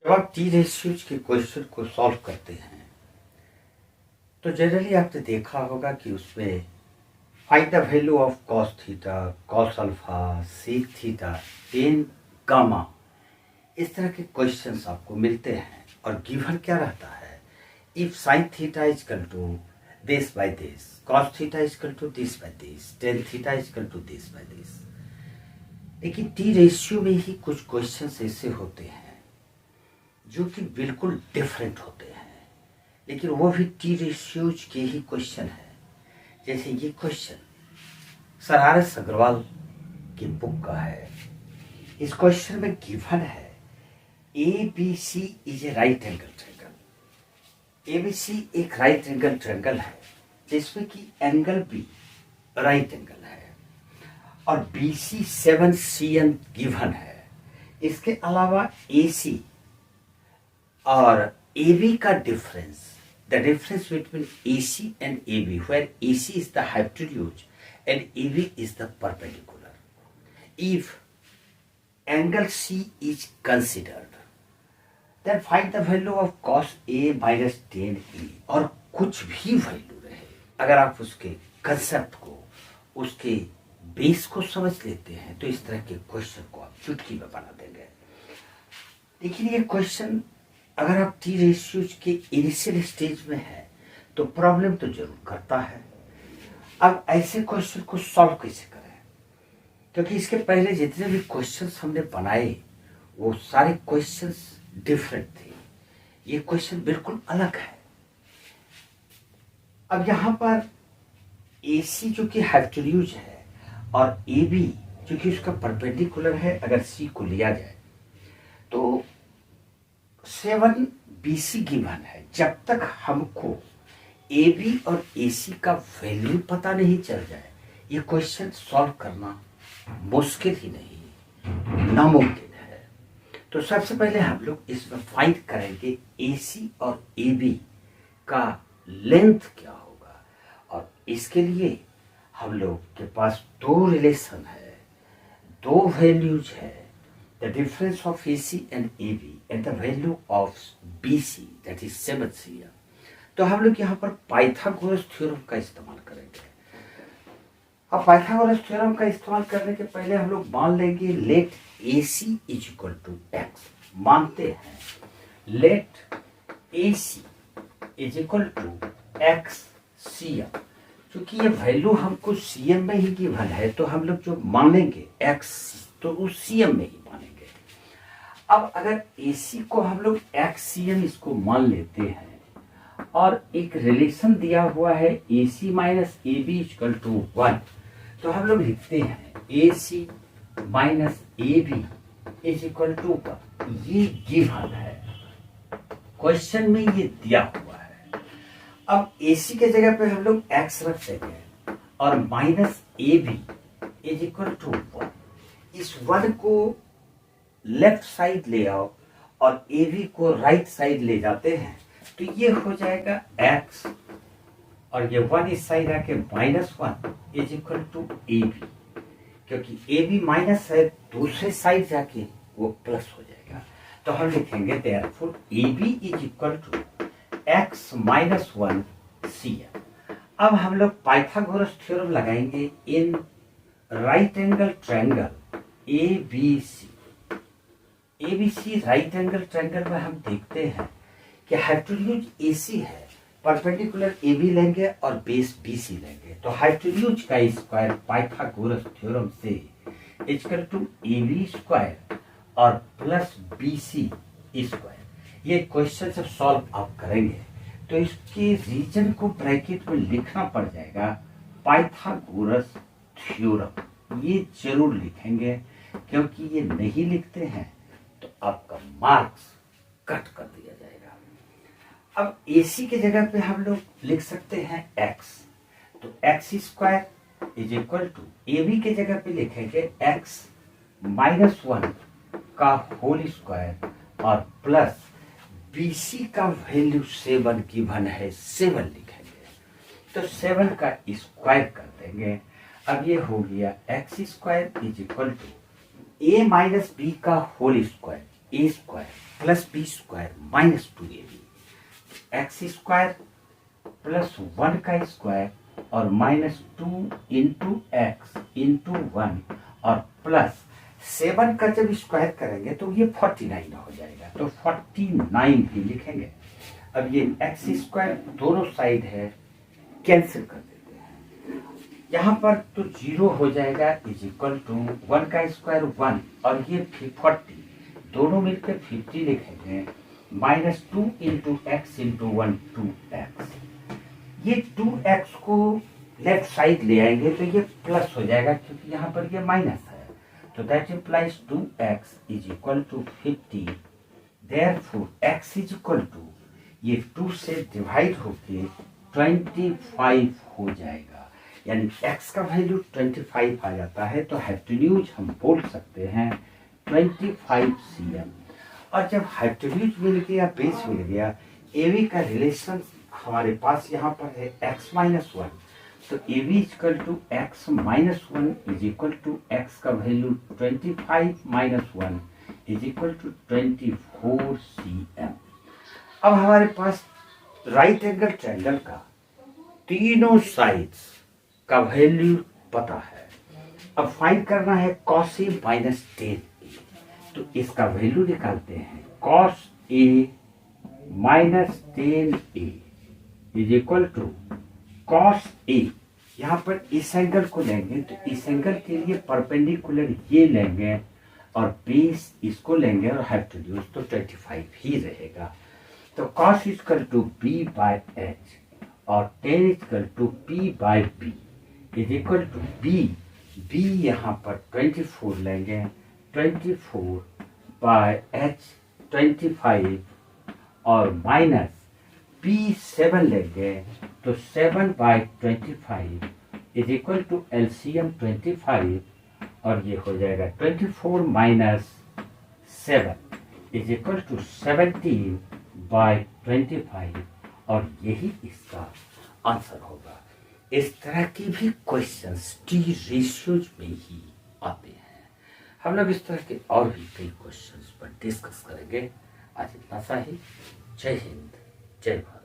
जब आप T ratios के क्वेश्चन को सॉल्व करते हैं तो जनरली आपने देखा होगा कि उसमें find the value of cos theta, cos alpha, sec theta, tan gamma, इस तरह के क्वेश्चंस आपको मिलते हैं। और गिवन क्या रहता है, if sine theta is equal to this by this, cos theta is equal to this by this, tan theta is equal to this by this. लेकिन टी रेशियो में ही कुछ क्वेश्चंस ऐसे होते हैं जो कि बिल्कुल डिफरेंट होते हैं, लेकिन वो भी टी रेशियोज के ही क्वेश्चन है। जैसे ये क्वेश्चन सर आर.एस. अग्रवाल की बुक का है। इस क्वेश्चन में गिवन है ABC is a right angle triangle. ABC एक राइट एंगल ट्रायंगल है जिसमें कि एंगल भी राइट एंगल है और BC 7 CN गिवन है। इसके अलावा AC और AB का difference, the difference between AC and AB, where AC is the hypotenuse and AB is the perpendicular. If angle C is considered, then find the value of cos A minus tan A, और कुछ भी value रहे, अगर आप उसके concept को, उसके base को समझ लेते हैं तो इस तरह के क्वेश्चन को आप चुटकी में बना देंगे। लेकिन ये क्वेश्चन अगर आप टी रेशियोज के इनिशियल स्टेज में है तो प्रॉब्लम तो जरूर करता है। अब ऐसे क्वेश्चन को सॉल्व कैसे करें, क्योंकि इसके पहले जितने भी क्वेश्चंस हमने बनाए वो सारे क्वेश्चंस डिफरेंट थे। ये क्वेश्चन बिल्कुल अलग है। अब यहाँ पर AC जो कि हाइपोटेन्यूज है और AB जो कि उसका परपेंडिकुलर है, अगर C को लिया जाए तो 7 BC गिवन है। जब तक हमको AB और AC का वैल्यू पता नहीं चल जाए ये क्वेश्चन सॉल्व करना मुश्किल ही नहीं, नामुमकिन है। तो सबसे पहले हम लोग इसमें फाइंड करेंगे AC और AB का लेंथ क्या होगा, और इसके लिए हम लोग के पास दो रिलेशन है, दो वैल्यूज है, the difference of AC and AB and the value of BC, that is 7 CM। तो हम लोग यहाँ पर पाइथागोरस थ्योरम का इस्तेमाल करेंगे। अब पाइथागोरस थ्योरम का इस्तेमाल करने के पहले हम लोग मान लेंगे let AC is equal to x। मानते हैं let AC is equal to x CM। क्योंकि ये वैल्यू हमको CM में ही गिवन है तो हम लोग जो मानेंगे x तो उस CM में ही मानेंगे। अब अगर AC को हम लोग XCM इसको मान लेते हैं और एक रिलेशन दिया हुआ है AC minus AB equal to 1, तो हम लोग लिखते हैं AC minus AB is equal to 1। ये गिवन है, क्वेश्चन में ये दिया हुआ है। अब AC के जगह पे हम लोग X रख देंगे और minus AB is equal to 1। इस 1 को लेफ्ट साइड ले आओ और AB को राइट साइड ले जाते हैं तो ये हो जाएगा x, और ये 1 इस साइड आके -1 इज इक्वल टू AB। क्योंकि AB माइनस है दूसरे साइड जाके वो प्लस हो जाएगा, तो हम लिखेंगे therefore AB is equal to x minus 1 CM। अब हम लोग पाइथागोरस थ्योरम लगाएंगे in right angle triangle ABC right angle triangle में हम देखते हैं कि हाइपोटेन्यूज AC है, परपेंडिकुलर AB लेंगे और बेस BC लेंगे, तो हाइपोटेन्यूज का स्क्वायर पाइथागोरस थ्योरम से इक्वल टू AB स्क्वायर और प्लस BC स्क्वायर। ये क्वेश्चन जब सॉल्व आप करेंगे तो इसके रीजन को ब्रैकेट में लिखना पड़ जाएगा पाइथागोरस थ्योरम। ये जरूर लिखेंगे, क्योंकि ये नहीं लिखते हैं तो आपका मार्क्स कट कर दिया जाएगा। अब AC के जगह पे हम लोग लिख सकते हैं x, तो x square is equal to AB के जगह पे लिखेंगे x माइनस 1 का होल स्क्वायर और प्लस BC का वैल्यू 7 गिवन है, 7 लिखेंगे तो 7 का स्क्वायर कर देंगे। अब ये हो गया x square is equal to A minus B का whole square, A square plus B square minus 2ab, x square plus 1 का स्क्वायर और माइनस 2 इंटू एक्स इंटू 1 और प्लस 7 का जब स्क्वायर करेंगे तो ये 49 हो जाएगा, तो 49 ही लिखेंगे। अब ये एक्स स्क्वायर दोनों साइड है कैंसिल कर देते हैं, यहाँ पर तो 0 हो जाएगा इज इक्वल टू 1 का स्क्वायर 1 और ये 40 दोनों मिलकर 50 लिखेंगे, minus 2 into x into 1 2x। ये 2x को लेफ्ट साइड ले आएंगे तो ये प्लस हो जाएगा क्योंकि यहाँ पर ये माइनस है, तो that implies 2x is equal to 50। Therefore x is equal to ये 2 से डिवाइड होके 25 हो जाएगा, यानी x का वैल्यू 25 आ जाता है, तो हाइपोटेन्यूज हम बोल सकते हैं 25 cm। और जब हाइपोटेन्यूज मिल गया, बेस मिल गया, AB का रिलेशन हमारे पास यहाँ पर है x माइनस 1, तो AB equal to x minus 1 is equal to x का value 25 minus 1 is equal to 24 cm। अब हमारे पास राइट एंगल ट्रायंगल का तीनों साइड्स का वैल्यू पता है, अब फाइंड करना है cos A माइनस 10A, तो इसका वैल्यू निकालते हैं, cos A minus 10A is equal to cos A, यहाँ पर इस एंगल को लेंगे तो इस एंगल के लिए परपेंडिकुलर ये लेंगे और बेस इसको लेंगे और हाइपोटेन्यूज तो 25 ही रहेगा, तो cos equal to b by h और tan equal to p by b is equal to b यहाँ पर 24 लेंगे, 24 बाय h 25 और माइनस p 7 लेंगे तो 7 by 25 is equal to LCM 25 और ये हो जाएगा 24 minus 7 is equal to 17 by 25 और यही इसका आंसर होगा। इस तरह की भी क्वेश्चंस टी रेशियोज में ही आते हैं। हम लोग इस तरह के और भी कई क्वेश्चंस पर डिस्कस करेंगे। आज इतना सा ही। जय हिंद, जय भारत।